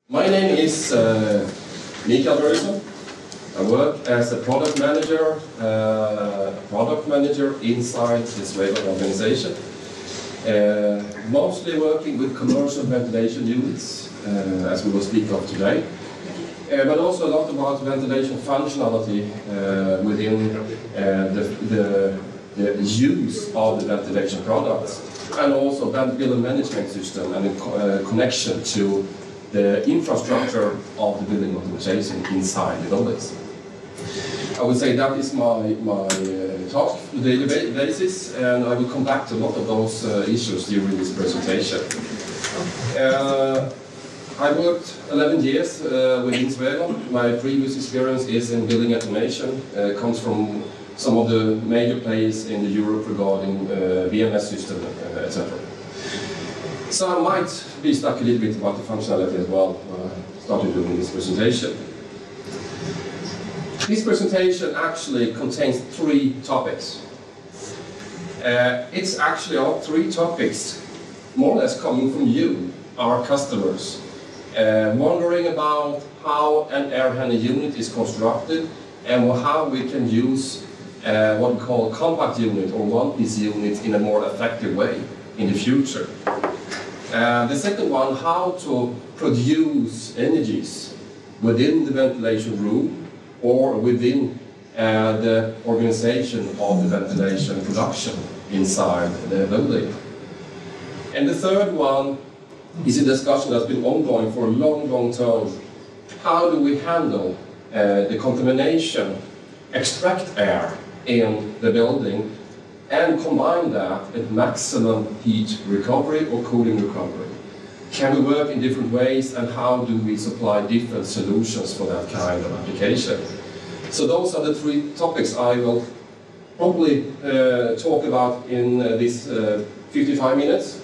My name is Mikael Borjesson. I work as a product manager inside the Swegon organization. Mostly working with commercial ventilation units, as we will speak of today. But also a lot about ventilation functionality within the use of the ventilation products, and also building management system and connection to the infrastructure of the building organization inside the buildings. I would say that is my task on a daily basis, and I will come back to a lot of those issues during this presentation. I worked 11 years within Swegon. My previous experience is in building automation, comes from some of the major players in Europe regarding VMS system, etc. So I might be stuck a little bit about the functionality as well when I started doing this presentation. This presentation actually contains 3 topics. It's actually all 3 topics, more or less coming from you, our customers, wondering about how an air handling unit is constructed and how we can use what we call a compact unit or one-piece unit in a more effective way in the future. The second one, how to produce energies within the ventilation room or within the organization of the ventilation production inside the building. And the third one is a discussion that's been ongoing for a long time. How do we handle the contamination, extract air in the building, and combine that with maximum heat recovery or cooling recovery? Can we work in different ways, and how do we supply different solutions for that kind of application? So those are the 3 topics I will probably talk about in this 55 minutes.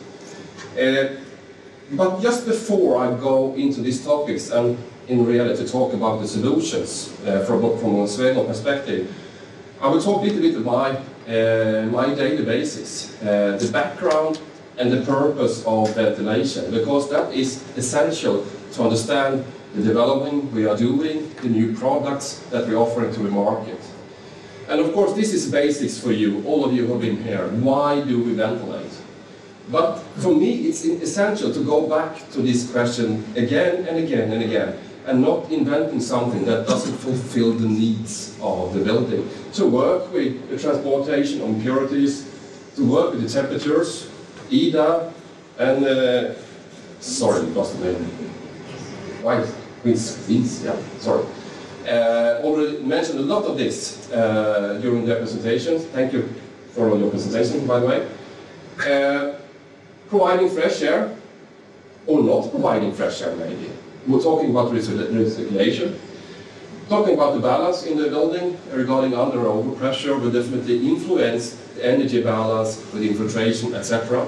But just before I go into these topics and in reality talk about the solutions from a Swegon perspective, I will talk a little bit about my daily basis, the background and the purpose of ventilation, because that is essential to understand the development we are doing, the new products that we're offering to the market. And of course this is basics for you, all of you who have been here. Why do we ventilate? But for me it's essential to go back to this question again and again and again, and not inventing something that doesn't fulfill the needs of the building. To work with the transportation of impurities, to work with the temperatures, EDA, and sorry, lost the name. Right, please, yeah, sorry. Already mentioned a lot of this during the presentations. Thank you for all your presentations, by the way. Providing fresh air, or not providing fresh air, maybe. We're talking about recirculation. Talking about the balance in the building regarding under or overpressure will definitely influence the energy balance with infiltration, etc.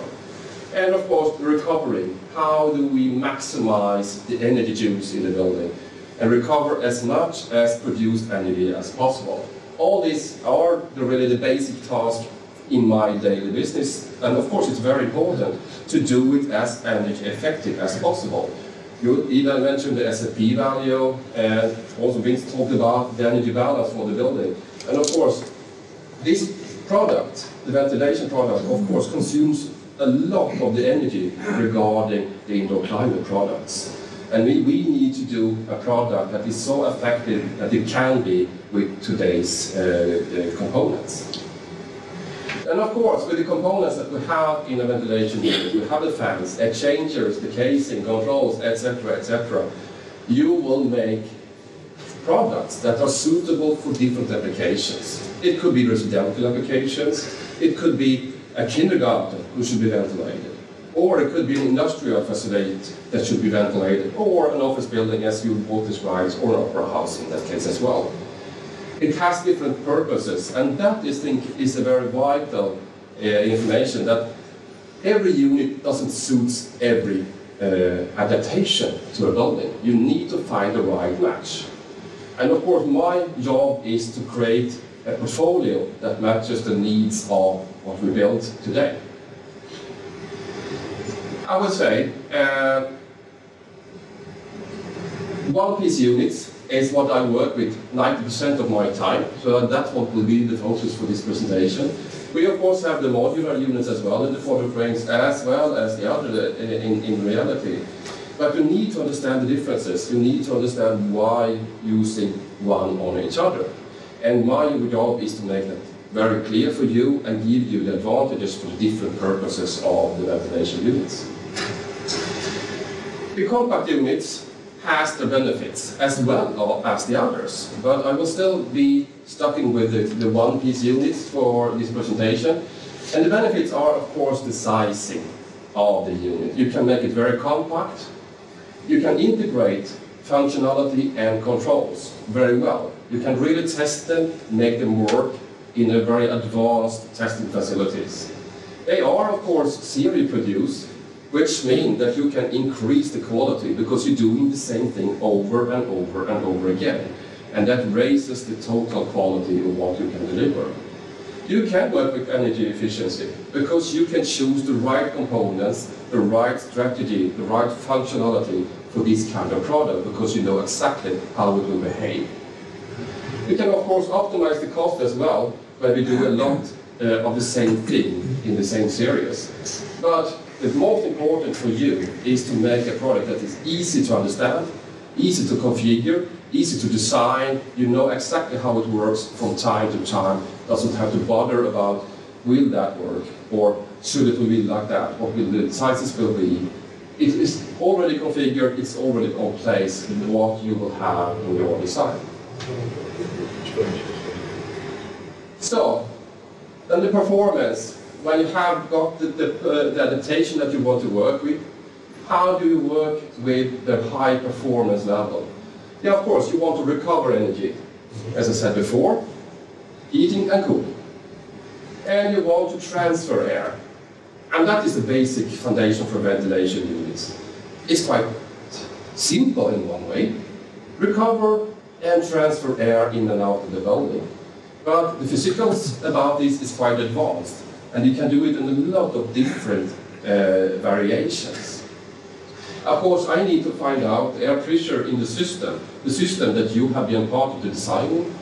And of course, the recovery. How do we maximize the energy use in the building and recover as much as produced energy as possible? All these are really the basic tasks in my daily business, and of course it's very important to do it as energy effective as possible. You even mentioned the SFP value, and also Vince talked about the energy balance for the building. And of course, this product, the ventilation product, of course consumes a lot of the energy regarding the indoor climate products. And we need to do a product that is so effective that it can be with today's components. And of course, with the components that we have in a ventilation unit, we have the fans, exchangers, the casing, controls, etc., etc. You will make products that are suitable for different applications. It could be residential applications, it could be a kindergarten who should be ventilated, or it could be an industrial facility that should be ventilated, or an office building as you both described, or an opera house in that case as well. It has different purposes, and that is a very vital information, that every unit doesn't suit every adaptation to a building. You need to find the right match. And of course my job is to create a portfolio that matches the needs of what we build today. I would say One-piece units is what I work with 90% of my time, so that's what will be the focus for this presentation. We of course have the modular units as well in the product frames, as well as the other in reality. But you need to understand the differences. You need to understand why using one on each other. And my job is to make that very clear for you and give you the advantages for the different purposes of the ventilation units. The compact units has the benefits as well as the others, but I will still be sticking with the one-piece units for this presentation. And the benefits are, of course, the sizing of the unit. You can make it very compact. You can integrate functionality and controls very well. You can really test them, make them work in a very advanced testing facilities. They are, of course, serial produced, which means that you can increase the quality because you're doing the same thing over and over and over again. And that raises the total quality of what you can deliver. You can work with energy efficiency because you can choose the right components, the right strategy, the right functionality for this kind of product because you know exactly how it will behave. You can, of course, optimize the cost as well when we do a lot of the same thing in the same series. But the most important for you is to make a product that is easy to understand, easy to configure, easy to design. You know exactly how it works from time to time. Doesn't have to bother about will that work or should it be like that, what will the sizes will be. It is already configured, it's already on place what you will have in your design. So, then the performance. When you have got the adaptation that you want to work with, how do you work with the high performance level? Yeah, of course, you want to recover energy, as I said before, heating and cooling. And you want to transfer air. And that is the basic foundation for ventilation units. It's quite simple in one way. Recover and transfer air in and out of the building. But the physicals about this is quite advanced. And you can do it in a lot of different variations. Of course, I need to find out the air pressure in the system that you have been part of the designing.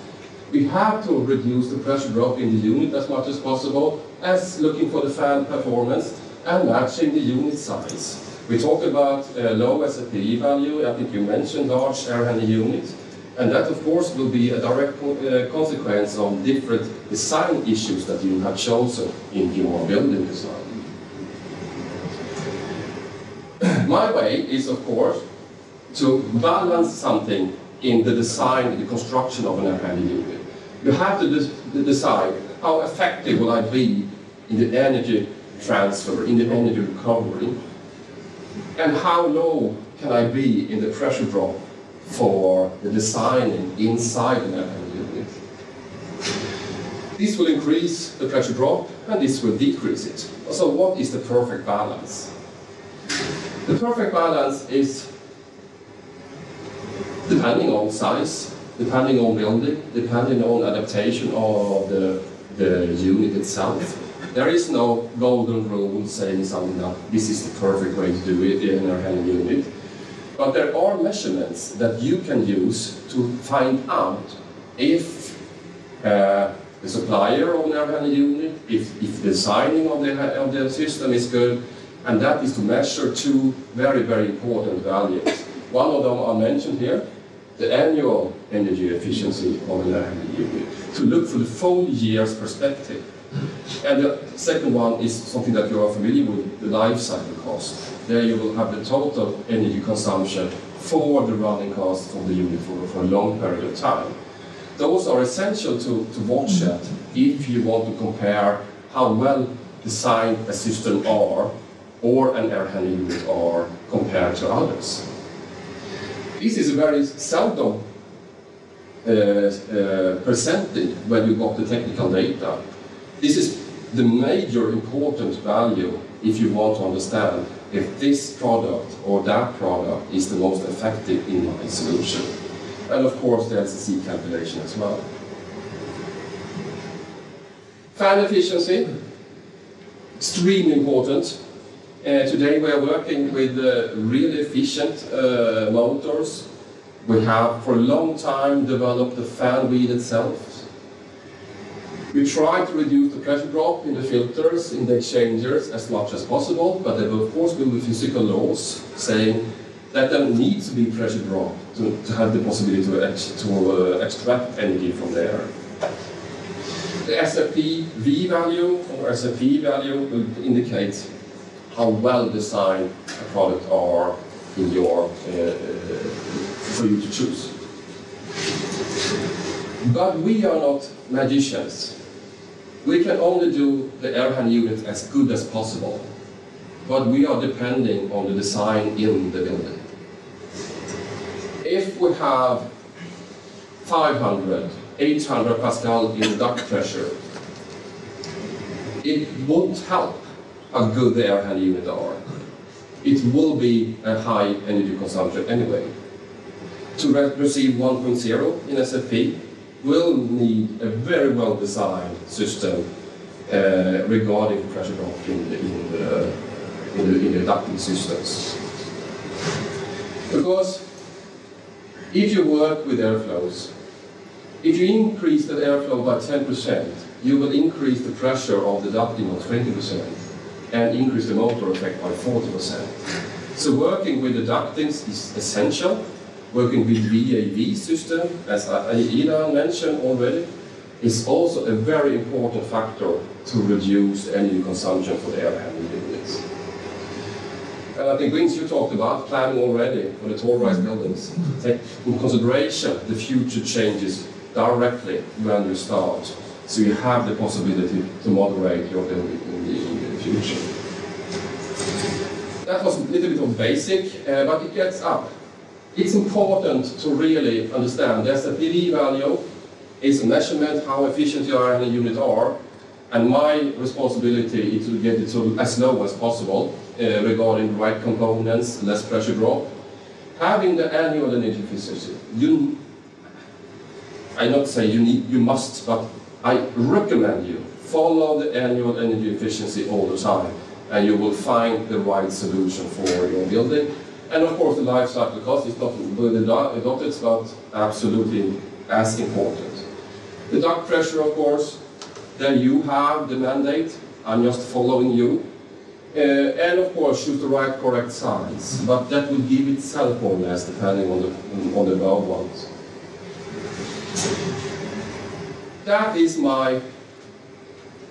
We have to reduce the pressure drop in the unit as much as possible, as looking for the fan performance and matching the unit size. We talked about low SFPE value. I think you mentioned large air handling units. And that, of course, will be a direct consequence of different design issues that you have chosen in your building design. My way is, of course, to balance something in the design, the construction of an air handling unit. You have to decide how effective will I be in the energy transfer, in the energy recovery, and how low can I be in the pressure drop for the designing inside an air handling unit. This will increase the pressure drop and this will decrease it. So what is the perfect balance? The perfect balance is depending on size, depending on building, depending on adaptation of the unit itself. There is no golden rule saying something that this is the perfect way to do it in an air handling unit. But there are measurements that you can use to find out if the supplier of an air handling unit, if the designing of the system is good, and that is to measure two very, very important values. One of them I mentioned here, the annual energy efficiency of an air handling unit, to look for the full year's perspective. And the second one is something that you are familiar with, the life cycle cost. There you will have the total energy consumption for the running cost of the unit for a long period of time. Those are essential to watch at if you want to compare how well designed a system are or an air handling unit are compared to others. This is very seldom presented when you got the technical data. This is the major important value if you want to understand if this product or that product is the most effective in my solution. And of course the LCC calculation as well. Fan efficiency, extremely important. Today we are working with really efficient motors, We have for a long time developed the fan wheel itself. We try to reduce the pressure drop in the filters, in the exchangers as much as possible, but there will of course be physical laws saying that there needs to be pressure drop to have the possibility to extract energy from there. The SFP-V value or SFP value will indicate how well designed a product are in your for you to choose. But we are not magicians. We can only do the air handling unit as good as possible, but we are depending on the design in the building. If we have 500, 800 Pascal in duct pressure, it won't help how good the air handling unit are. It will be a high energy consumption anyway. To receive 1.0 in SFP, will need a very well-designed system regarding pressure drop in the ducting systems. Because if you work with airflows, if you increase the airflow by 10%, you will increase the pressure of the ducting by 20% and increase the motor effect by 40%. So working with the ductings is essential. Working with VAV system, as Ida mentioned already, is also a very important factor to reduce energy consumption for the air handling units. And I think, Vince, you talked about planning already for the tall-rise buildings. Take in consideration the future changes directly when you start, so you have the possibility to moderate your building in the future. That was a little bit of basic, but it gets up. It's important to really understand that the PV value is a measurement how efficient your air handling unit are, and my responsibility is to get it to as low as possible regarding the right components, less pressure drop. Having the annual energy efficiency, I not say you must, but I recommend you follow the annual energy efficiency all the time, and you will find the right solution for your building. And of course, the life cycle cost is not really adopted, but absolutely as important. The duct pressure, of course, then you have the mandate. I'm just following you. And of course, choose the right correct size, but that will give itself more or less depending on the valve ones. That is my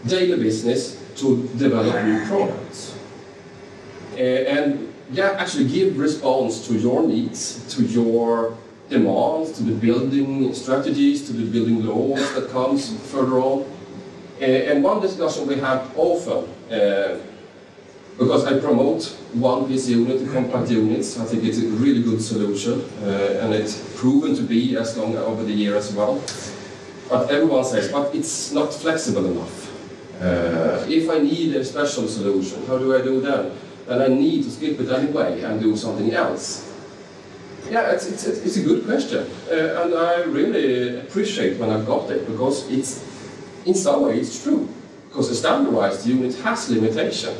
daily business to develop new products. And actually give response to your needs, to your demands, to the building strategies, to the building laws that comes further on. And one discussion we have often, because I promote one-piece unit, compact units, I think it's a really good solution, and it's proven to be as long over the year as well. But everyone says, but it's not flexible enough. If I need a special solution, how do I do that? And I need to skip it anyway and do something else. Yeah, it's a good question, and I really appreciate when I got it, because it's, in some way it's true, because a standardized unit has limitation.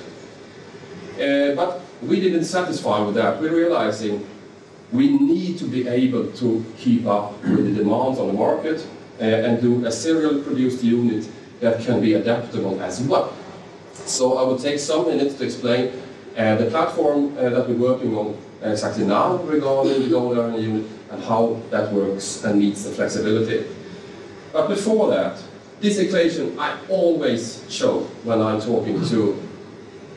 But we didn't satisfy with that. We're realizing we need to be able to keep up with the demands on the market and do a serial produced unit that can be adaptable as well. So I will take some minutes to explain the platform that we're working on exactly now regarding the goal learning unit and how that works and meets the flexibility. But before that, this equation I always show when I'm talking to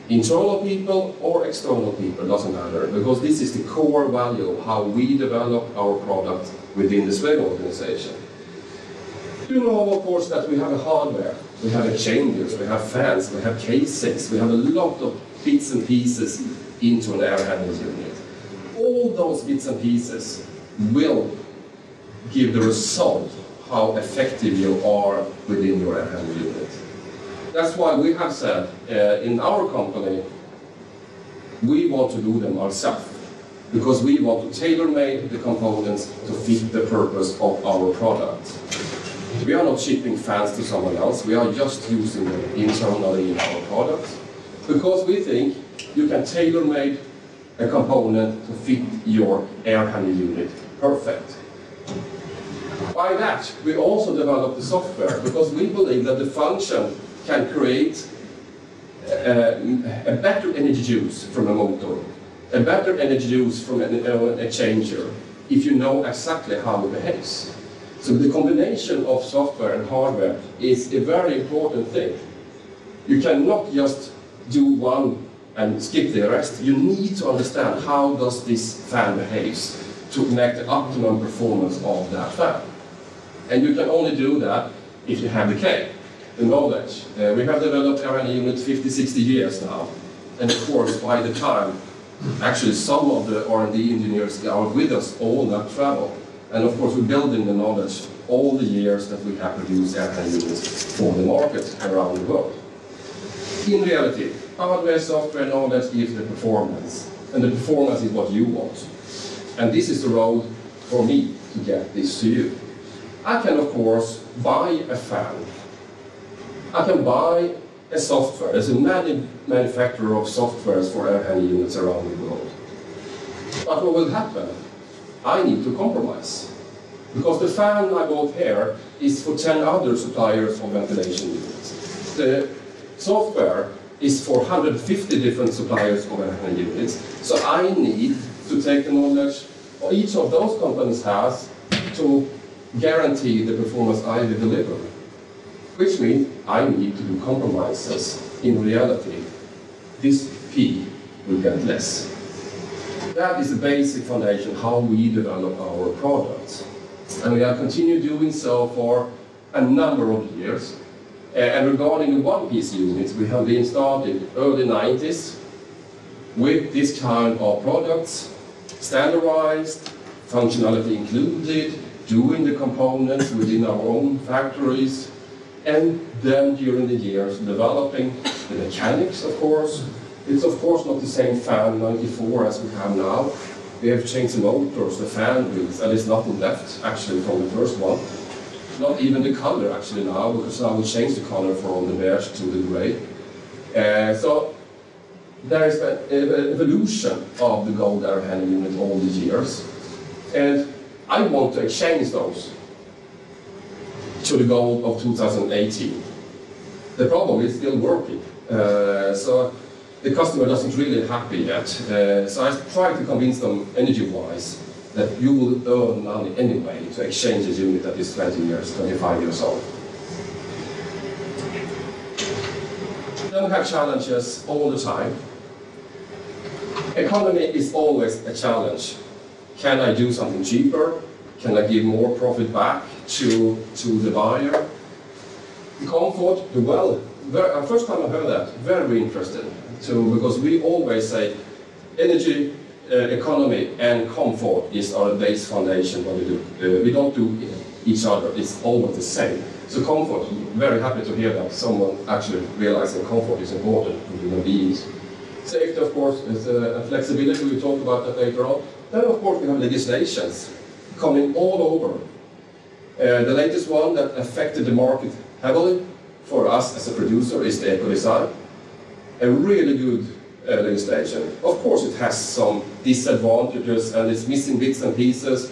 internal people or external people, doesn't matter, because this is the core value of how we develop our product within the Swegon organization. You know, of course, that we have a hardware, we have exchangers, we have fans, we have casings, we have a lot of bits and pieces into an air handling unit. All those bits and pieces will give the result how effective you are within your air handling unit. That's why we have said in our company, we want to do them ourselves, because we want to tailor-make the components to fit the purpose of our product. We are not shipping fans to someone else, we are just using them internally in our products, because we think you can tailor-make a component to fit your air handling unit perfect. By that, we also develop the software, because we believe that the function can create a better energy use from a motor, a better energy use from a exchanger, if you know exactly how it behaves. So the combination of software and hardware is a very important thing. You cannot just do one and skip the rest. You need to understand how does this fan behaves to make the optimum performance of that fan. And you can only do that if you have the K, the knowledge. We have developed R&D unit 50, 60 years now. And of course, by the time, actually some of the R&D engineers are with us all that travel. And of course, we're building the knowledge all the years that we have produced R&D units for the market around the world. In reality, hardware, software, knowledge gives the performance. And the performance is what you want. And this is the road for me to get this to you. I can, of course, buy a fan. I can buy a software. There's a many manufacturer of softwares for air handling units around the world. But what will happen? I need to compromise. Because the fan I bought here is for 10 other suppliers of ventilation units. The software is for 150 different suppliers of air handling units. So I need to take the knowledge each of those companies has to guarantee the performance I will deliver. Which means I need to do compromises. In reality, this P will get less. That is the basic foundation how we develop our products. And we have continued doing so for a number of years. And regarding the one-piece units, we have been started early 90s with this kind of products, standardized, functionality included, doing the components within our own factories, and then during the years developing the mechanics, of course. It's of course not the same fan 94 as we have now. We have changed the motors, the fan wheels, and there's nothing left actually from the first one. Not even the color actually now, because now we changed the color from the beige to the gray. So there is an evolution of the gold air handling unit all these years. And I want to exchange those to the gold of 2018. The problem is still working. So the customer doesn't really happy yet. So I try to convince them energy-wise that you will earn money anyway to exchange a unit that is 20 years, 25 years old. Then we have challenges all the time. Economy is always a challenge. Can I do something cheaper? Can I give more profit back to the buyer? Comfort, well, first time I heard that, very interested. Because we always say energy, economy and comfort is our base foundation what we do. We don't do each other, it's always the same. So comfort, very happy to hear that someone actually realizing comfort is important for human beings. Safety, of course, is flexibility, we talked about that later on. Then, of course, we have legislations coming all over. The latest one that affected the market heavily for us as a producer is the eco design. A really good legislation. Of course, it has some disadvantages and it's missing bits and pieces,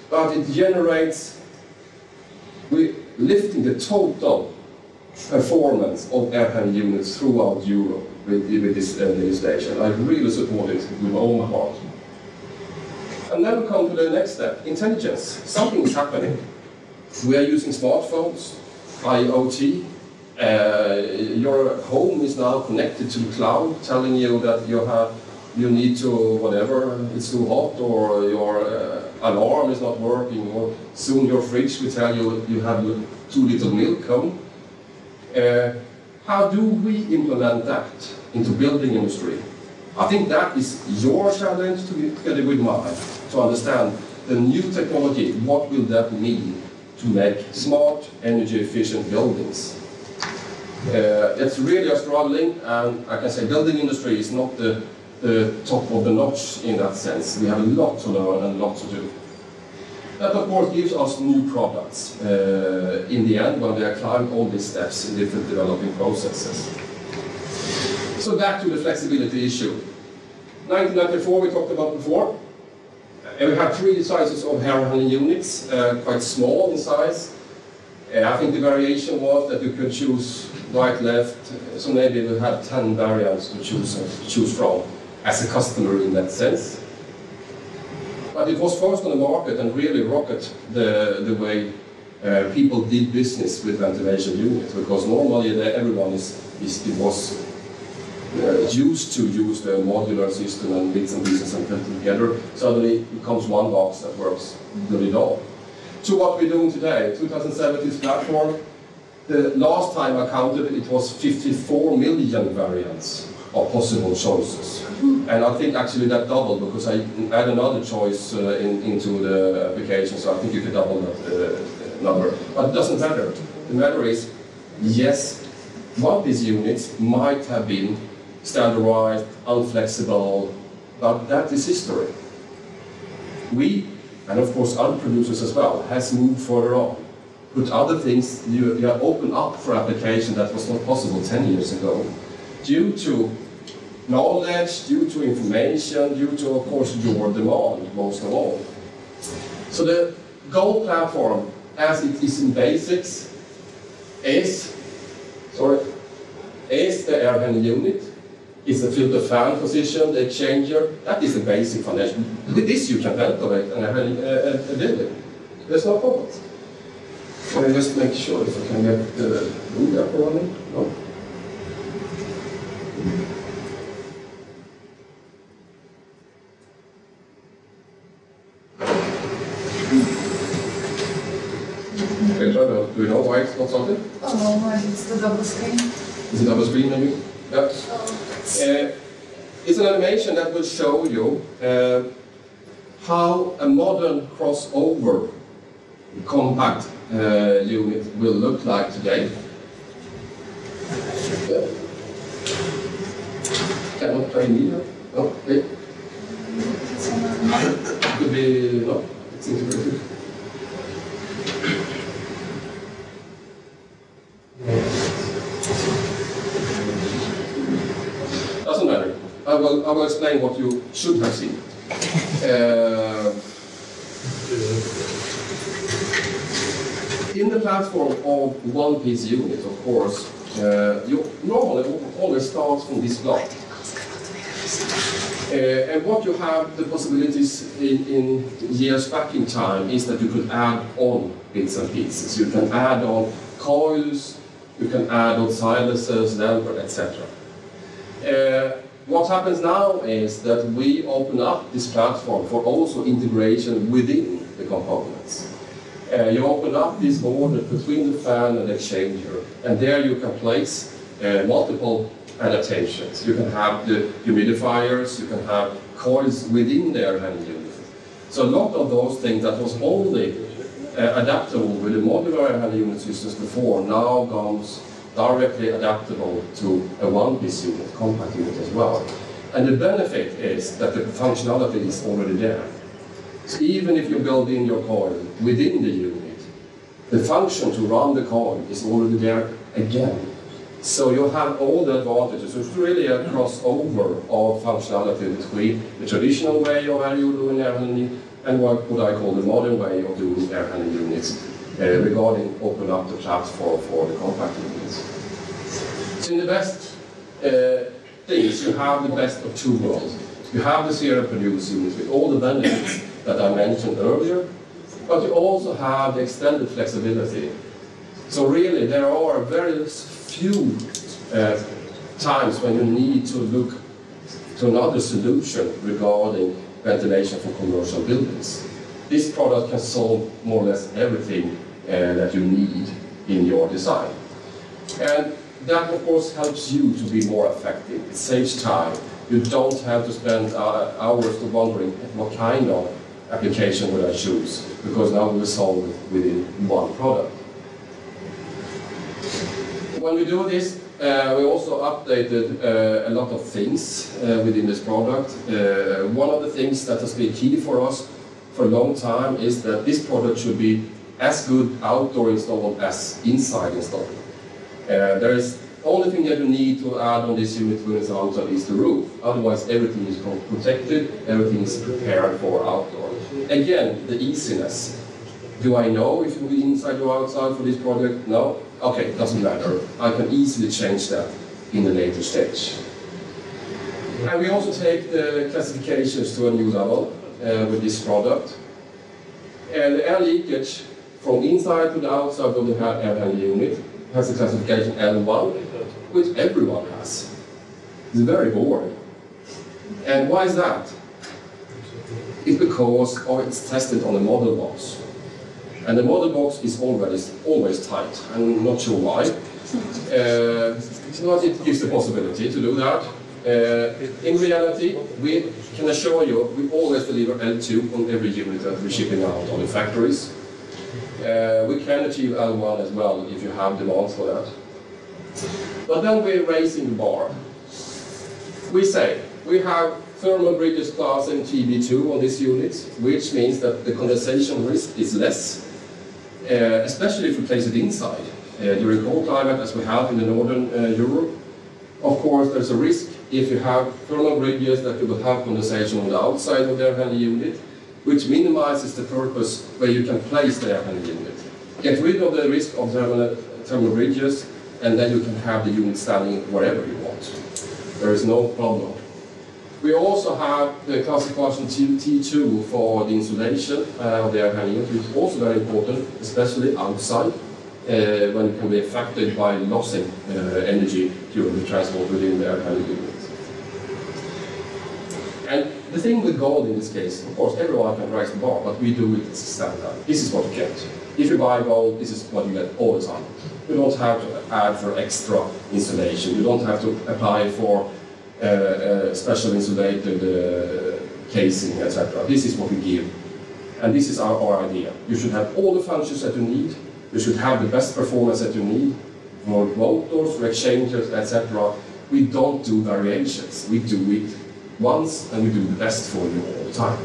but it generates, lifting the total performance of air handling units throughout Europe with this legislation. I really support it with all my heart. And then we come to the next step, intelligence. Something is happening. We are using smartphones, IoT. Your home is now connected to the cloud, telling you that you need to, whatever, it's too hot, or your alarm is not working, or soon your fridge will tell you you have too little milk home. How do we implement that into building industry? I think that is your challenge together with mine, to understand the new technology, what will that mean to make smart, energy-efficient buildings. It's really a struggling, and I can say building industry is not the top of the notch in that sense. We have a lot to learn and a lot to do. That of course gives us new products in the end when we have climbed all these steps in different developing processes. So back to the flexibility issue. 1994 we talked about before. And we have three sizes of air handling units, quite small in size. I think the variation was that you could choose right, left, so maybe we had 10 variants to choose from as a customer in that sense. But it was first on the market and really rocketed the way people did business with ventilation units, because normally everyone was used to use the modular system and bits and pieces and put them together. Suddenly it becomes one box that works really well. So what we're doing today, 2017 platform, the last time I counted it was 54 million variants of possible choices. And I think actually that doubled because I add another choice into the application, so I think you could double that number. But it doesn't matter. The matter is, yes, one-piece units might have been standardized, unflexible, but that is history. We, and of course other producers as well, has moved further on. Put other things, you open up for application that was not possible 10 years ago. Due to knowledge, due to information, due to, of course, your demand, most of all. So the Gold platform, as it is in basics, is the air handling unit, is the filter fan position, the exchanger. That is the basic foundation. With this you can ventilate a building. There's no problem. Can I just make sure if I can get the room up running? No? Do you know why it's not something? Oh, it's the double screen. Is it double screen maybe? Yeah. It's an animation that will show you how a modern crossover compact unit will look like today. Yeah. Cannot play neither. No, okay. Could be, no, it's integrated. Doesn't matter. I will explain what you should have seen. In the platform of one-piece unit, of course, you normally always start from this block. And what you have the possibilities in years back in time is that you could add on bits and pieces. You can add on coils, you can add on silencers, damper, etc. What happens now is that we open up this platform for also integration within the components. You open up this border between the fan and the exchanger, and there you can place multiple adaptations. You can have the humidifiers, you can have coils within the air handling unit. So a lot of those things that was only adaptable with the modular air handling unit systems before now comes directly adaptable to a one-piece unit, compact unit as well. And the benefit is that the functionality is already there. So even if you build in your coil within the unit, the function to run the coil is already there again. So you have all the advantages. So it's really a crossover of functionality between the traditional way of doing air handling and what I call the modern way of doing air handling units regarding open up the platform for the compact units. So in the best things, you have the best of two worlds. You have the zero-produce units with all the benefits that I mentioned earlier, but you also have the extended flexibility. So really, there are very few times when you need to look to another solution regarding ventilation for commercial buildings. This product can solve more or less everything that you need in your design. And that, of course, helps you to be more effective. It saves time. You don't have to spend hours wondering what kind of application would I choose, because now we solve it within one product. When we do this, we also updated a lot of things within this product. One of the things that has been key for us for a long time is that this product should be as good outdoor installed as inside installed. There is Only thing that you need to add on this unit when it's outside is the roof. Otherwise, everything is protected, everything is prepared for outdoor. Again, the easiness. Do I know if you'll be inside or outside for this project? No? Okay, doesn't matter. I can easily change that in the later stage. And we also take the classifications to a new level with this product. And the air leakage from inside to the outside of the air handling unit has a classification L1, which everyone has. It's very boring. And why is that? It's because it's tested on a model box. And the model box is always tight. I'm not sure why. But it gives the possibility to do that. In reality, we can assure you, we always deliver L2 on every unit that we're shipping out on the factories. We can achieve L1 as well if you have demands for that. But then we're raising the bar. We say we have thermal bridges class and TB2 on this unit, which means that the condensation risk is less, especially if we place it inside. During cold climate, as we have in the northern Europe, of course there's a risk if you have thermal bridges that you will have condensation on the outside of the air handling unit, which minimizes the purpose where you can place the air handling unit. Get rid of the risk of thermal bridges, and then you can have the unit standing wherever you want. There is no problem. We also have the classification T2 for the insulation of the air handling unit, which is also very important, especially outside, when it can be affected by losing energy during the transport within the air handling unit. And the thing with gold in this case, of course, everyone can raise the bar, but we do it as a standard. This is what you get. If you buy gold, this is what you get all the time. You don't have to add for extra insulation. You don't have to apply for special insulated casing, etc. This is what we give. And this is our idea. You should have all the functions that you need. You should have the best performance that you need for motors, for exchangers, etc. We don't do variations. We do it once, and we do the best for you all the time.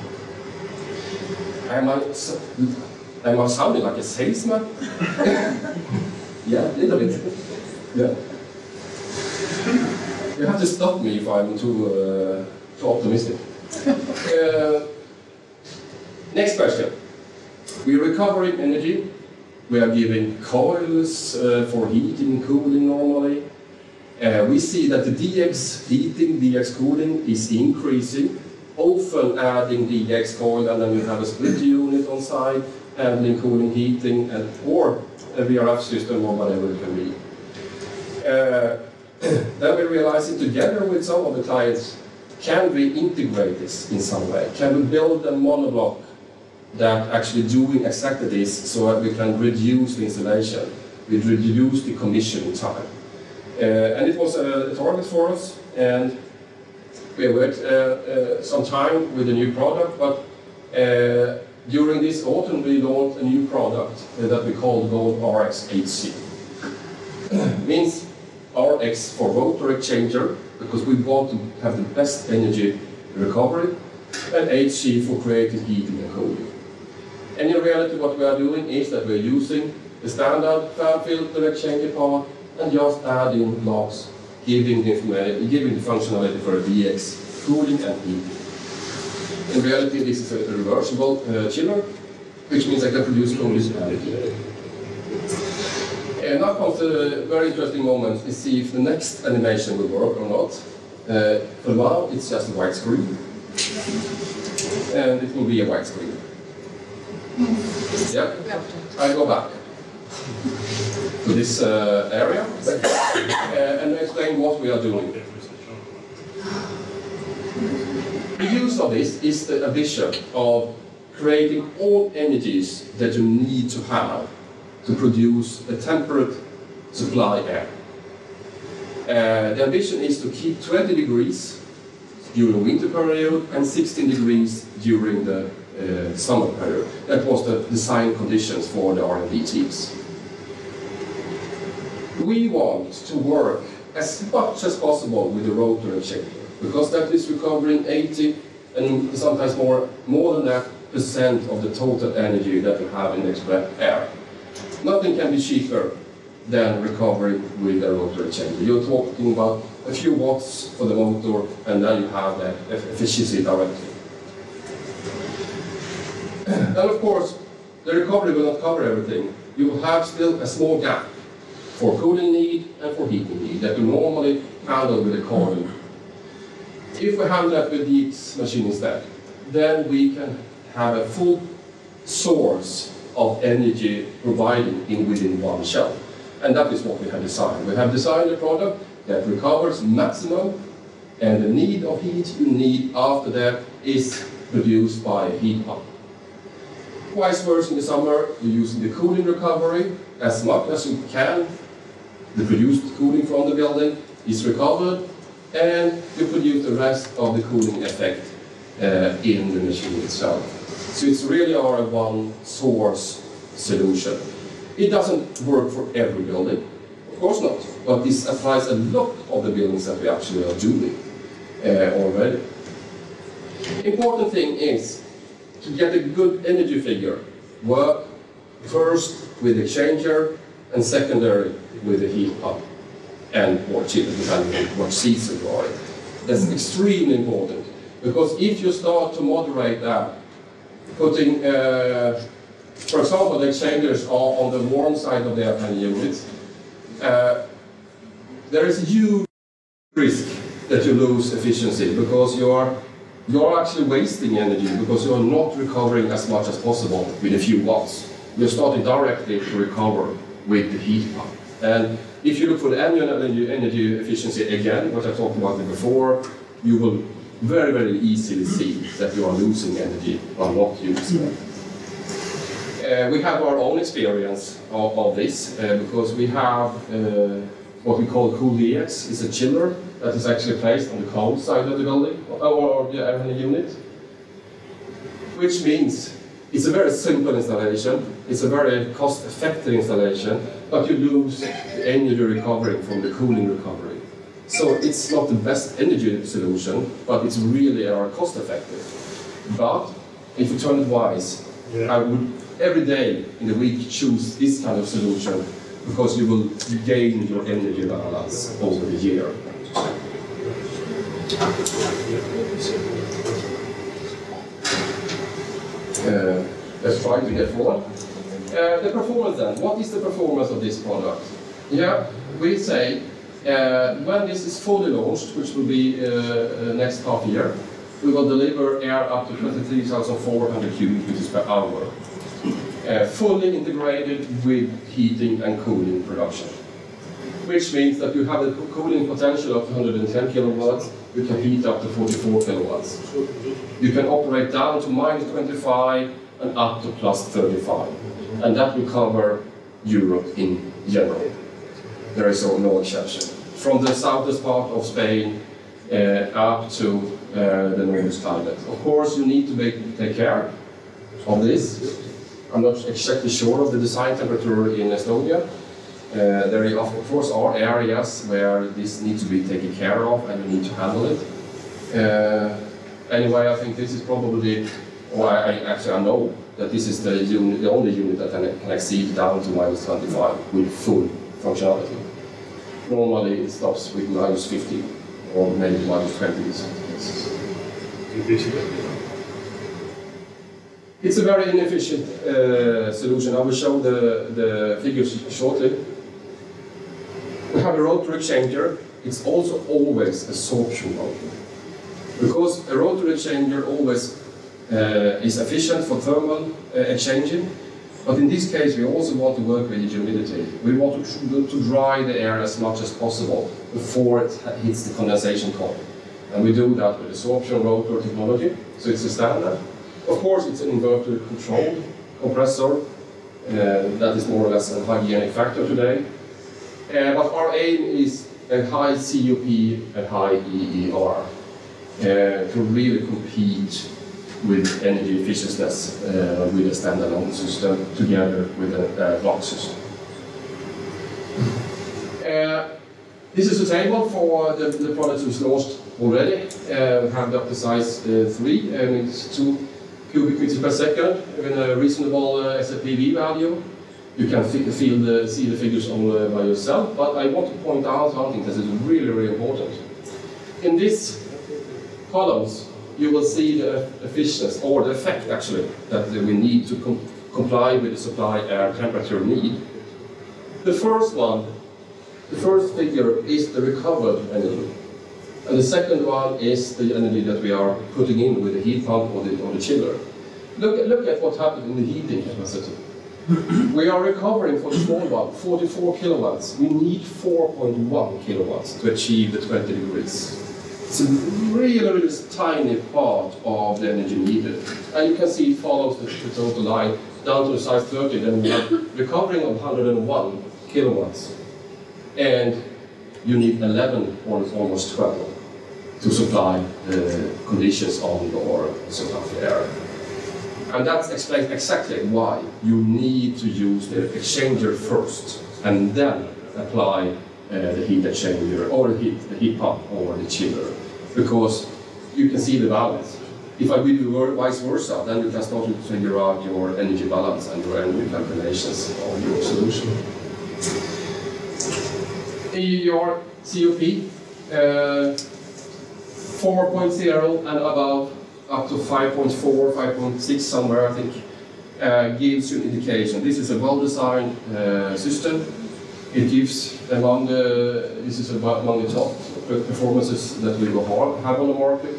Am I sounding like a salesman? Yeah, a little bit. Yeah. You have to stop me if I'm too optimistic. Next question. We are recovering energy. We are giving coils for heating and cooling normally. We see that the DX heating, DX cooling is increasing, often adding DX coil, and then you have a split unit on site, handling, cooling, heating, or a VRF system or whatever it can be. Then we're realizing together with some of the clients, can we integrate this in some way? Can we build a monoblock that actually doing exactly this so that we can reduce the installation, we reduce the commissioning time? And it was a target for us, and we worked some time with a new product, but during this autumn we launched a new product that we called Gold RX HC. Means RX for rotary exchanger, because we want to have the best energy recovery, and HC for creating heating and cooling. And in reality what we are doing is that we're using the standard fan filter exchanger part and just adding blocks, giving the functionality for a DX cooling and heating. In reality this is a reversible chiller, which means I can produce cooling energy. And now comes the very interesting moment to see if the next animation will work or not. For now it's just a white screen. And it will be a white screen. Yeah? I go back to this area and explain what we are doing. The use of this is the ambition of creating all energies that you need to have to produce a temperate supply air. The ambition is to keep 20 degrees during winter period and 16 degrees during the summer period. That was the design conditions for the R&D teams. We want to work as much as possible with the rotary exchanger, because that is recovering 80 and sometimes more than that % of the total energy that we have in express air. Nothing can be cheaper than recovering with a rotary chamber. You're talking about a few watts for the motor, and then you have that efficiency directly. And of course, the recovery will not cover everything. You will have still a small gap for cooling need and for heating need that you normally handle with a coil. If we handle that with this machine instead, then we can have a full source of energy providing within one shell. And that is what we have designed. We have designed a product that recovers maximum, and the need of heat you need after that is produced by a heat pump. Vice versa, in the summer, you're using the cooling recovery as much as you can. The produced cooling from the building is recovered, and you produce the rest of the cooling effect in the machine itself. So it's really our one source solution. It doesn't work for every building, of course not, but this applies a lot of the buildings that we actually are doing already. Important thing is to get a good energy figure. Work first with the changer and secondary with the heat pump and or chiller, depending on what season you are in. That's extremely important, because if you start to moderate that, putting, for example, the exchangers are on the warm side of the air handling units, there is a huge risk that you lose efficiency, because you are actually wasting energy, because you are not recovering as much as possible with a few watts. You're starting directly to recover with the heat pump. And if you look for the annual energy efficiency again, what I talked about before, you will very, very easily see that you are losing energy or not using it. We have our own experience of this, because we have what we call Cool DX. It's a chiller that is actually placed on the cold side of the building, or the air handling unit, which means it's a very simple installation, it's a very cost-effective installation, but you lose the energy recovery from the cooling recovery. So it's not the best energy solution, but it's really cost-effective. But if you turn it wise, I would every day in the week choose this kind of solution, because you will gain your energy balance over the year. Let's try to get forward. The performance then. What is the performance of this product? Yeah, we say when this is fully launched, which will be next half year, we will deliver air up to 23,400 cubic meters per hour. Fully integrated with heating and cooling production. Which means that you have a cooling potential of 110 kilowatts, you can heat up to 44 kilowatts. You can operate down to -25 and up to +35. And that will cover Europe in general. There is no exception. From the southern part of Spain up to the Nordic climate. Of course, you need to take care of this. I'm not exactly sure of the design temperature in Estonia. There of course are areas where this needs to be taken care of and you need to handle it. Anyway, I think this is probably, or I know that this is the only unit that can exceed down to -25 with full functionality. Normally it stops with -50 or maybe -20 in some cases. It's a very inefficient solution. I will show the figures shortly. We have a rotary exchanger. It's also always a sorption motor. Because a rotary exchanger always is efficient for thermal exchanging, but in this case we also want to work with the humidity. We want to dry the air as much as possible before it hits the condensation coil. And we do that with the sorption rotor technology, so it's a standard. Of course, it's an inverter controlled compressor. That is more or less a hygienic factor today. But our aim is a high COP and high EER to really compete with energy efficiency with a standalone system together with a block system. This is the table for the products we've launched already. We have up to size 3, and it's 2 cubic meters per second with a reasonable SFPV value. You can see the figures all by yourself, but I want to point out something that is really, really important. In these columns, you will see the efficiency, or the effect actually, that we need to comply with the supply air temperature need. The first one, the first figure is the recovered energy. And the second one is the energy that we are putting in with the heat pump or the chiller. Look at what happened in the heating capacity. We are recovering for the small one, 44 kilowatts. We need 4.1 kilowatts to achieve the 20 degrees. It's a really, really tiny part of the energy needed. And you can see it follows the total line down to the size 30. Then we have recovering of 101 kilowatts. And you need 11 or almost 12 to supply the conditions on your supply air. And that explains exactly why you need to use the exchanger first and then apply the heat exchanger or the heat pump or the chiller. Because you can see the balance. If I will do vice versa, then you can start to figure out your energy balance and your energy calculations of your solution. Your COP 4.0 and above, up to 5.4, 5.6 somewhere, I think, gives you an indication. This is a well-designed system. It gives among the top performances that we will have on the market,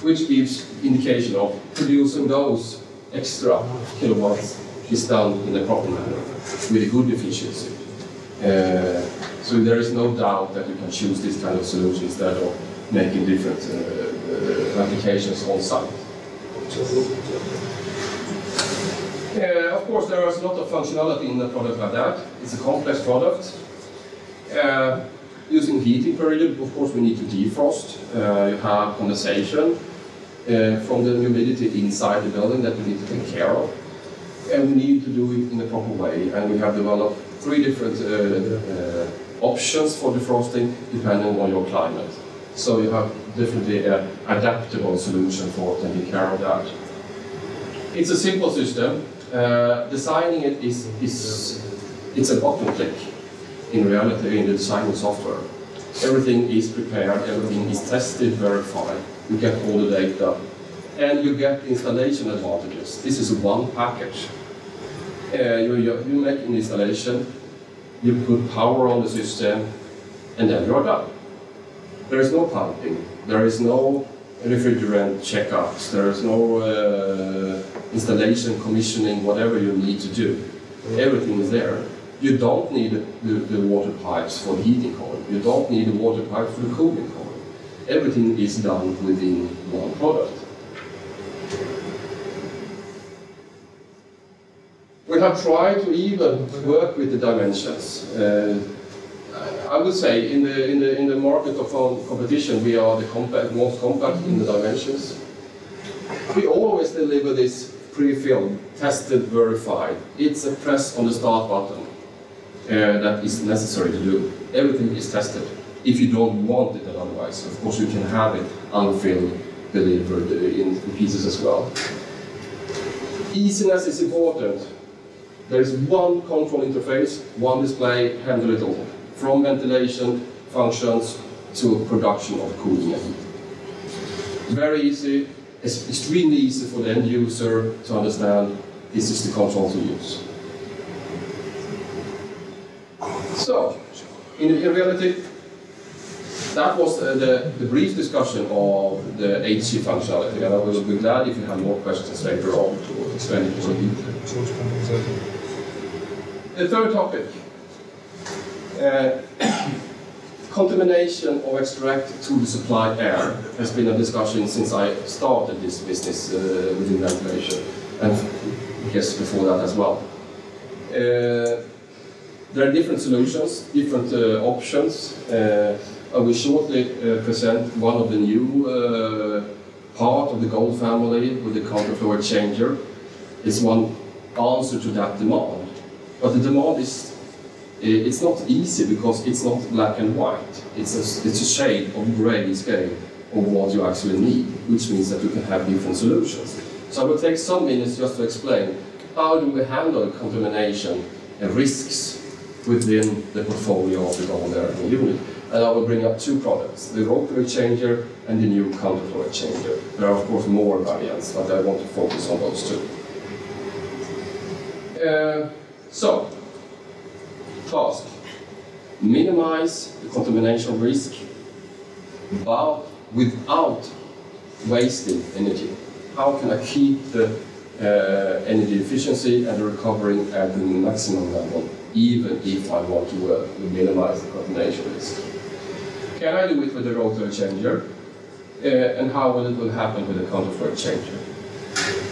which gives indication of producing those extra kilowatts is done in a proper manner with a good efficiency. So there is no doubt that you can choose this kind of solution instead of making different applications on site. Of course, there is a lot of functionality in a product like that. It's a complex product. Using heating period, of course, we need to defrost. You have condensation from the humidity inside the building that we need to take care of. And we need to do it in a proper way. And we have developed 3 different options for defrosting depending on your climate. So you have definitely an adaptable solution for taking care of that. It's a simple system. Designing it it's a button click in reality in the designing software. Everything is prepared, everything is tested, verified. You get all the data and you get installation advantages. This is one package. You make an installation, you put power on the system, and then you're done. There is no piping, there is no refrigerant checkups, there is no installation, commissioning, whatever you need to do. Everything is there. You don't need the water pipes for the heating coil. You don't need the water pipe for the cooling coil. Everything is done within one product. We have tried to even work with the dimensions. I would say in the market of competition, we are the most compact in the dimensions. We always deliver this pre-filled, tested, verified. It's a press on the start button that is necessary to do. Everything is tested. If you don't want it otherwise, of course you can have it unfilled, delivered in pieces as well. Easiness is important. There is one control interface, one display, handle it all. From ventilation functions to production of cooling and heat. Very easy, it's extremely easy for the end user to understand this is the control to use. So, in reality, that was the brief discussion of the HC functionality, and I will be glad if you have more questions later on to explain it more in detail. The third topic. Contamination of extract to the supply air has been a discussion since I started this business within ventilation, and I guess before that as well. There are different solutions, different options. I will shortly present one of the new part of the Gold family with the counterflow exchanger. It's one answer to that demand, but the demand is it's not easy because it's not black and white. It's a shade of grey scale of what you actually need, which means that you can have different solutions. So I will take some minutes just to explain how do we handle contamination and risks within the portfolio of the golden air unit. And I will bring up two products, the rotary changer and the new counterflow changer. There are of course more variants, but I want to focus on those two. So, task. Minimize the contamination risk, but without wasting energy. How can I keep the energy efficiency and the recovery at the maximum level, even if I want to minimize the contamination risk? Can I do it with the rotary changer? And how will it happen with the counterflow changer?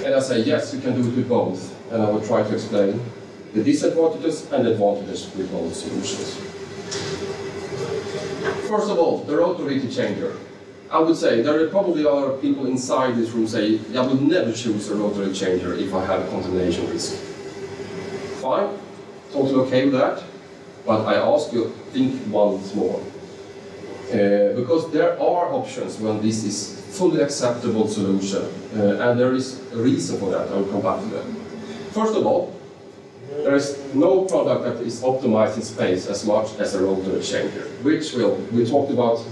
And I say, yes, you can do it with both. And I will try to explain the disadvantages and advantages with both solutions. First of all, the rotary changer. I would say there probably are people inside this room say, I will never choose a rotary changer if I have a contamination risk. Fine, totally okay with that. But I ask you, think once more. Because there are options when this is fully acceptable solution, and there is a reason for that. I will come back to that. First of all, there is no product that is optimized in space as much as a rotary changer, which we talked about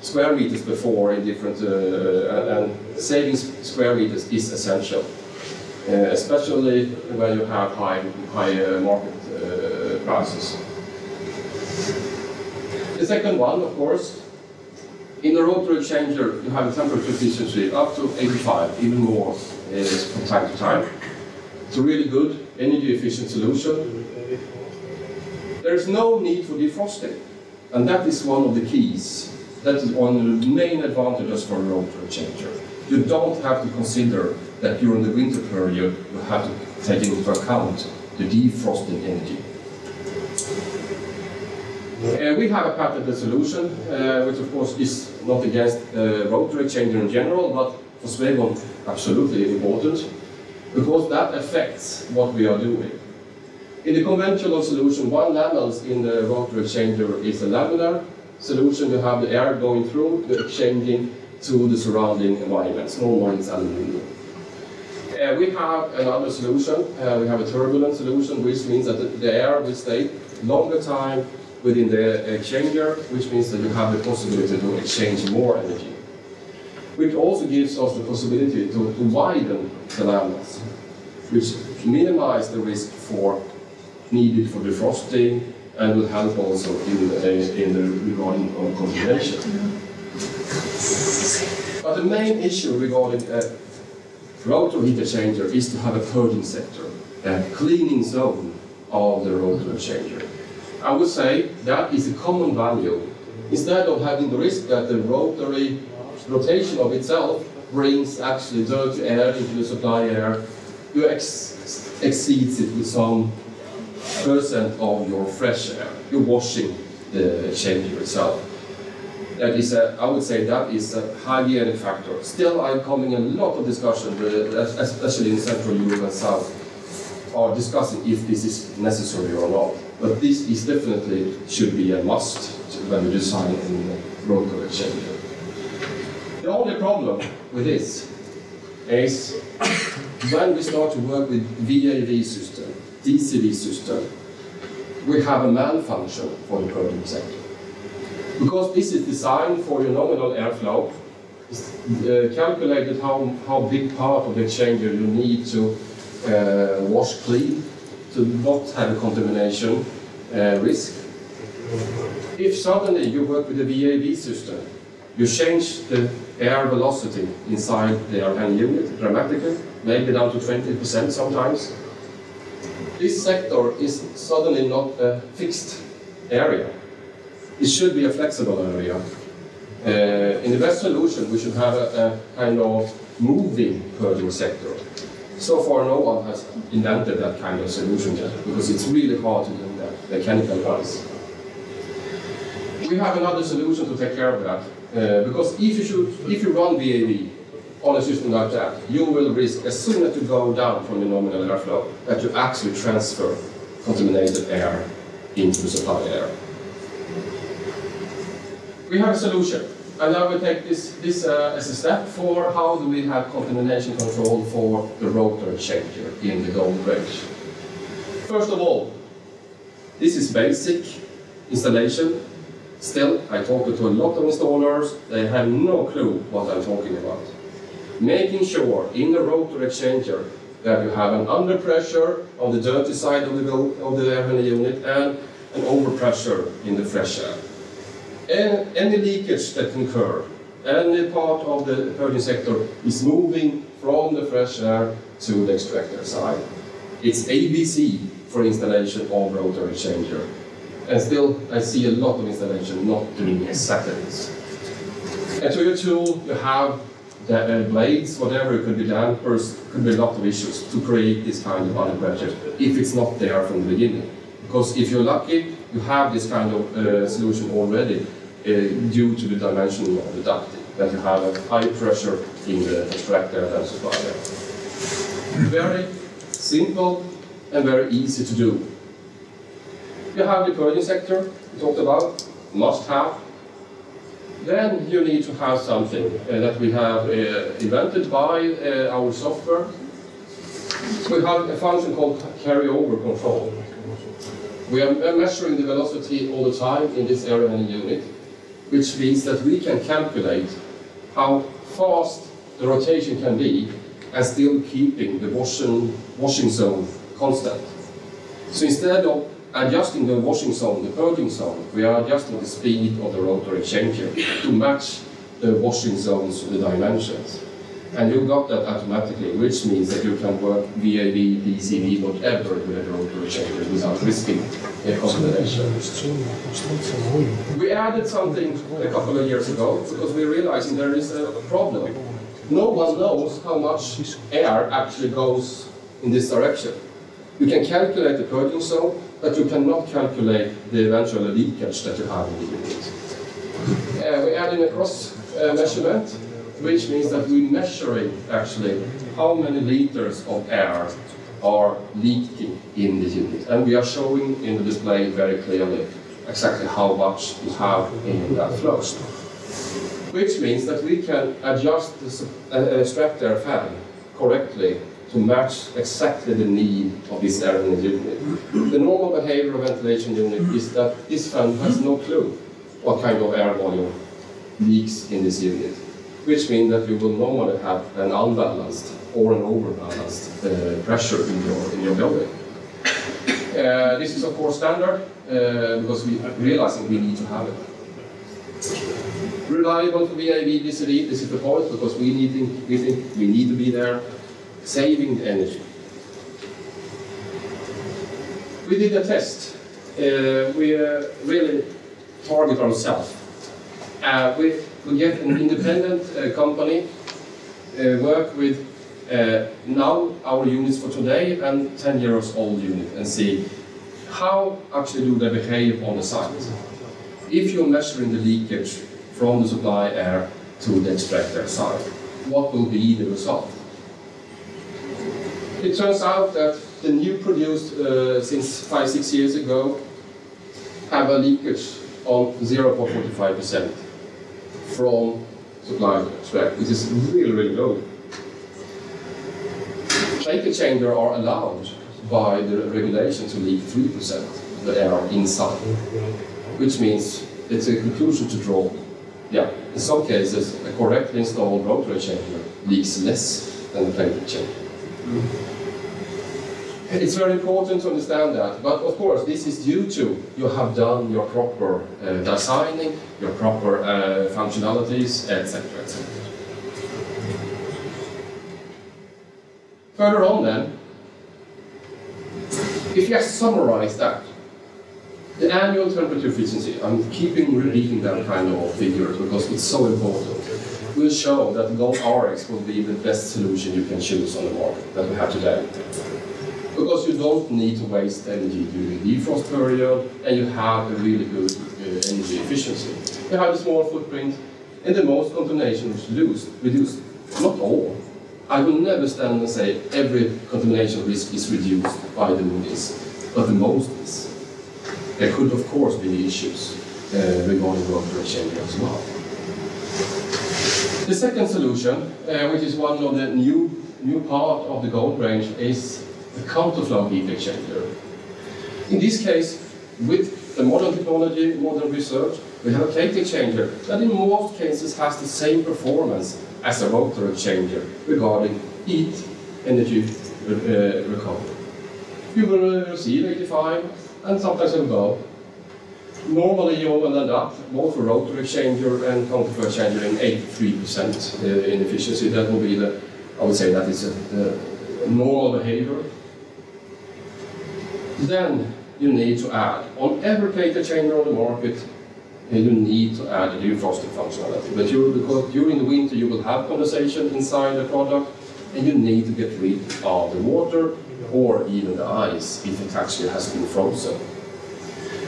square meters before in different, and saving square meters is essential, especially when you have high market prices. The second one, of course, in the rotary changer, you have a temperature efficiency up to 85, even more from time to time. It's a really good energy efficient solution. There is no need for defrosting, and that is one of the keys. That is one of the main advantages for a rotary changer. You don't have to consider that during the winter period you have to take into account the defrosting energy. We have a patented solution, which of course is not against rotary changer in general, but for Swegon absolutely important, because that affects what we are doing. In the conventional solution, one lamel in the rotary changer is a laminar solution. You have the air going through, the exchanging to the surrounding environment. Normally it's aluminum. We have another solution. We have a turbulent solution, which means that the air will stay longer time within the exchanger, which means that you have the possibility to exchange more energy. Which also gives us the possibility to widen the lamels, which minimize the risk needed for defrosting, and will help also in the regarding of contamination. But the main issue regarding a rotary heat exchanger is to have a purging sector, a cleaning zone of the rotary exchanger. I would say that is a common value. Instead of having the risk that the rotary rotation of itself brings actually dirty air into the supply air, you exceeds it with some % of your fresh air. You're washing the exchanger itself. That is I would say that is a hygienic factor. Still, I'm coming a lot of discussion, especially in Central Europe and South, are discussing if this is necessary or not. But this is definitely should be a must when we design in rotary exchanger. The only problem with this is when we start to work with VAV system, DCV system, we have a malfunction for the purging sector. Because this is designed for your nominal airflow, it's calculated how big part of the exchanger you need to wash clean to not have a contamination risk. If suddenly you work with a VAV system, you change the air velocity inside the air handling unit dramatically, maybe down to 20% sometimes. This sector is suddenly not a fixed area. It should be a flexible area. In the best solution, we should have a kind of moving purging sector. So far, no one has invented that kind of solution yet, because it's really hard to do that mechanical-wise. We have another solution to take care of that, because if you run VAV on a system like that, you will risk, as soon as you go down from the nominal airflow, that you actually transfer contaminated air into the supply air. We have a solution. And I will take this as a step for how do we have continuation control for the rotary changer in the gold range. First of all, this is basic installation. Still, I talked to a lot of installers, they have no clue what I'm talking about. Making sure in the rotary exchanger that you have an underpressure on the dirty side of the air handling unit and an overpressure in the fresh air. And any leakage that can occur, any part of the purging sector is moving from the fresh air to the extractor side. It's ABC for installation of rotary exchanger. And still, I see a lot of installation not doing exactly this. And to your tool, you have the blades, whatever, it could be dampers, could be a lot of issues to create this kind of underpressure if it's not there from the beginning. Because if you're lucky, you have this kind of solution already due to the dimension of the ducting, that you have a high pressure in the extractor and supplier. Very simple and very easy to do. You have the purging sector, we talked about, must have. Then you need to have something that we have invented by our software. We have a function called Carryover Control. We are measuring the velocity all the time in this area handling unit, which means that we can calculate how fast the rotation can be and still keeping the washing zone constant. So instead of adjusting the washing zone, the purging zone, we are adjusting the speed of the rotary changer to match the washing zones, the dimensions. And you got that automatically, which means that you can work VAV, PCV, whatever with a rotary changer without risking a contamination. We added something a couple of years ago because we're realizing there is a problem. No one knows how much air actually goes in this direction. You can calculate the purging zone, but you cannot calculate the eventual leakage that you have in the unit. We add in a cross measurement, which means that we're measuring actually how many liters of air are leaking in the unit. And we are showing in the display very clearly exactly how much you have in that flow. Which means that we can adjust the extractor fan correctly to match exactly the need of this air in the unit. The normal behavior of ventilation unit is that this fan has no clue what kind of air volume leaks in this unit, which means that you will normally have an unbalanced or an overbalanced pressure in your building. This is of course standard because we are realizing we need to have it. Reliable for VAV, this is the point, because we think we need to be there, saving the energy. We did a test. We really target ourselves. We get an independent company, work with now our units for today and 10 years old unit, and see how actually do they behave on the site. If you're measuring the leakage from the supply air to the extractor side, what will be the result? It turns out that the new produced since 5-6 years ago have a leakage of 0.45% from supply to extract, which is really, really low. Shaker changer are allowed by the regulation to leak 3% of the air inside, which means it's a conclusion to draw. Yeah, in some cases, a correctly installed rotary changer leaks less than the plate changer. It's very important to understand that, but of course this is due to you have done your proper designing, your proper functionalities, etc., etc. Further on then, if you just summarize that, the annual temperature efficiency, I'm keeping repeating that kind of figures because it's so important, will show that Gold RX will be the best solution you can choose on the market that we have today. Because you don't need to waste energy during the defrost period, and you have a really good energy efficiency. You have a small footprint, and the most contamination is reduced. Not all. I will never stand and say every contamination risk is reduced by doing this, but the most is. There could of course be issues regarding rotary changer as well. The second solution, which is one of the new part of the gold range, is the counterflow heat exchanger. In this case, with the modern technology, modern research, we have a plate exchanger that in most cases has the same performance as a rotary exchanger regarding heat energy recovery. You will receive 85 and sometimes above. Normally you will end up, both for rotary exchanger and counterflow exchanger, in 83% in efficiency. That will be the, I would say that is a normal behavior. Then you need to add, on every plate exchanger on the market, you need to add a defrosting functionality. But because during the winter you will have condensation inside the product, and you need to get rid of the water or even the ice if it actually has been frozen.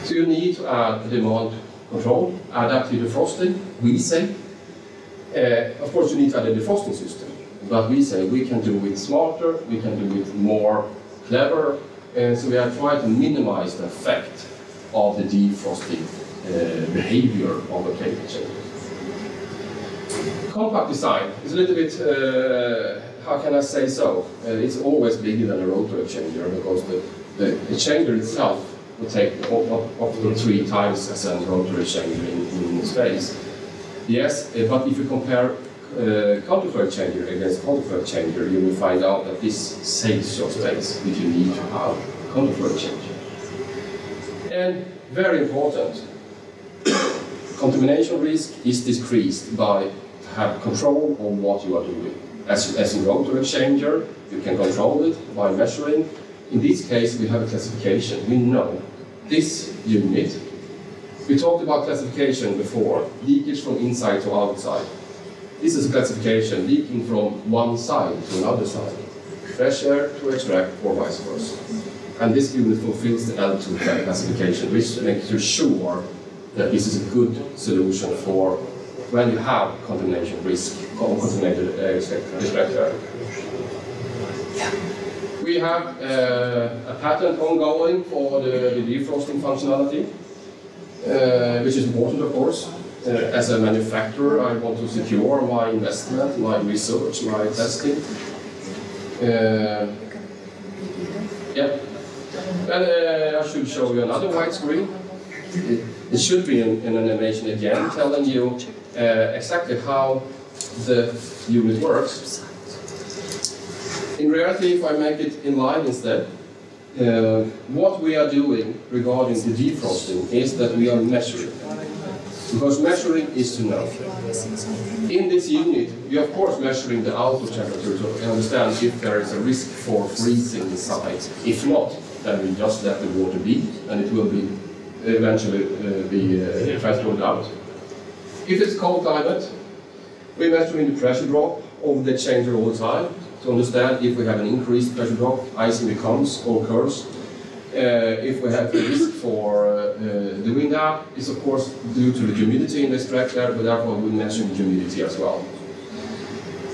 So you need to add a demand control, adaptive defrosting, we say. Of course you need to add a defrosting system, but we say we can do it smarter, we can do it more clever, so we are trying to minimize the effect of the defrosting behavior of a plate exchanger. Compact design is a little bit, how can I say so? It's always bigger than a rotary exchanger because the exchanger itself will take up to 3 times as a rotary exchanger in space. Yes, but if you compare counterflow exchanger against counterflow exchanger, you will find out that this saves your space if you need to have counterflow exchanger. And very important, contamination risk is decreased by have control on what you are doing. As in rotary exchanger, you can control it by measuring. In this case, we have a classification. We know this unit. We talked about classification before, leakage from inside to outside. This is a classification leaking from one side to another side. Fresh air to extract or vice versa. And this unit fulfills the L2 classification, which makes you sure that this is a good solution for when you have contamination risk or contaminated extract air. We have a patent ongoing for the defrosting functionality, which is important, of course. As a manufacturer, I want to secure my investment, my research, my testing. And I should show you another white screen. It should be an animation again, telling you exactly how the unit works. In reality, if I make it in line instead, what we are doing regarding the defrosting is that we are measuring. Because measuring is to know. In this unit, we are of course measuring the outer temperature to understand if there is a risk for freezing inside. If not, then we just let the water be, and it will be eventually be transported out. If it's cold climate, we measure in the pressure drop of the exchanger all the time to understand if we have an increased pressure drop, icing becomes or occurs. If we have a risk for the wind up, is of course due to the humidity in the extract air, but therefore we measure the humidity as well.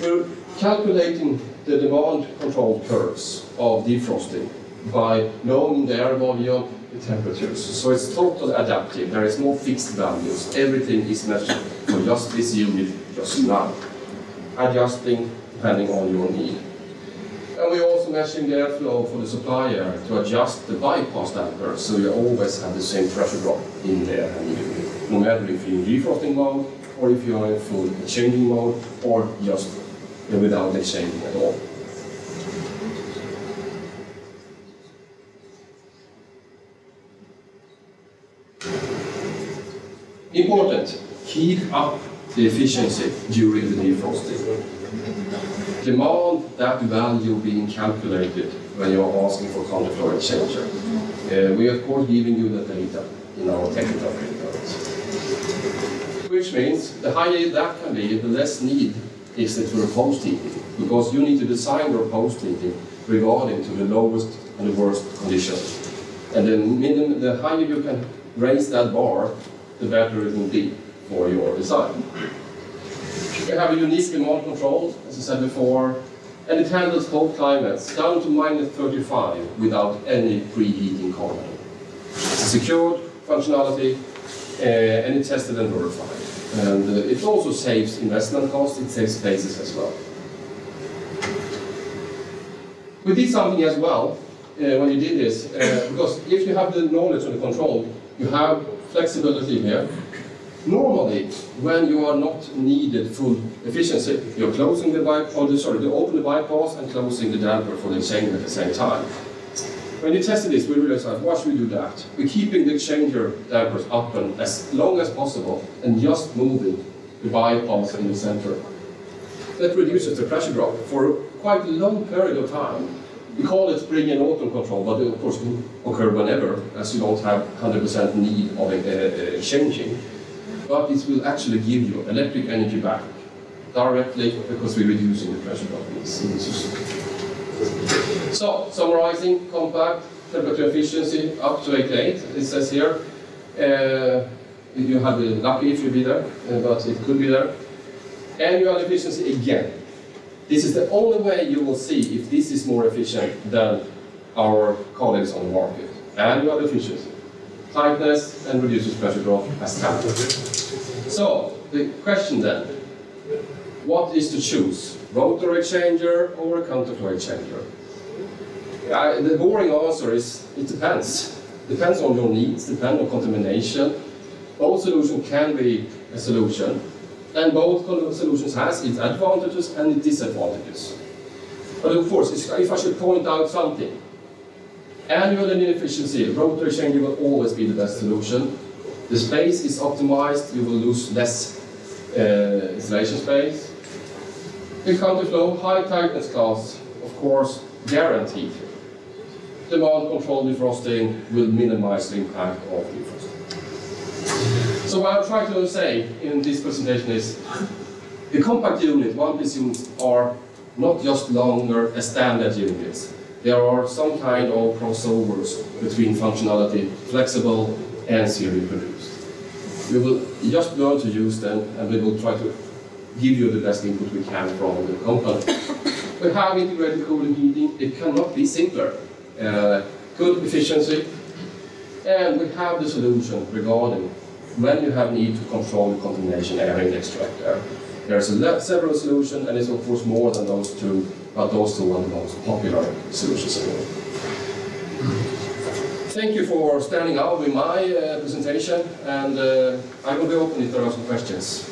We're calculating the demand control curves of defrosting by knowing the air volume, the temperatures. So it's totally adaptive. There is no fixed values. Everything is measured for just this unit, just now. Adjusting depending on your need. And we're also measuring the airflow for the supplier to adjust the bypass damper, so you always have the same pressure drop in there, no matter if you're in defrosting mode, or if you're in full exchanging mode, or just without exchanging at all. Important, keep up the efficiency during the defrosting. Demand that value being calculated when you're asking for counterflow exchanger. We are of course giving you the data in our technical printouts. Which means the higher that can be, the less need is it for post heating, because you need to design your post heating regarding to the lowest and the worst conditions. And the higher you can raise that bar, the better it will be for your design. We have a unique demand control, as I said before, and it handles cold climates down to -35 without any preheating component. It's a secured functionality, and it's tested and verified. And it also saves investment costs, it saves spaces as well. We did something as well when you did this, because if you have the knowledge and the control, you have flexibility here. Normally, when you are not needed full efficiency, you're closing the bypass, you open the bypass and closing the damper for the exchanger at the same time. When you tested this, we realized, why should we do that? We're keeping the exchanger dampers open as long as possible and just moving the bypass in the center. That reduces the pressure drop for quite a long period of time. We call it spring and autumn control, but it of course can occur whenever, as you don't have 100% need of exchanging. But this will actually give you electric energy back directly because we're reducing the pressure drop in the system. So, summarizing, compact, temperature efficiency up to 88, it says here. You have been lucky if you be there, but it could be there. Annual efficiency again. This is the only way you will see if this is more efficient than our colleagues on the market. Annual efficiency. Tightness and reduces pressure drop as standard. So, the question then, what is to choose? Rotary exchanger or a counterflow exchanger? The boring answer is, it depends. Depends on your needs, depends on contamination. Both solutions can be a solution, and both solutions has its advantages and its disadvantages. But of course, if I should point out something, annual inefficiency, rotary exchanger will always be the best solution. The space is optimized, you will lose less installation space. The counterflow, high tightness class, of course, guaranteed. Demand control defrosting will minimize the impact of defrosting. So what I'm trying to say in this presentation is, the compact unit, one-piece units, are not just longer as standard units. There are some kind of crossovers between functionality, flexible and serial produced. We will just learn to use them, and we will try to give you the best input we can from the company. We have integrated cooling heating. It cannot be simpler. Good efficiency, and we have the solution regarding when you have need to control the contamination air in the extract air. There's several solutions, and it's of course more than those two, but those two are the most popular solutions anyway. Thank you for standing out with my presentation, and I will be open if there are some questions.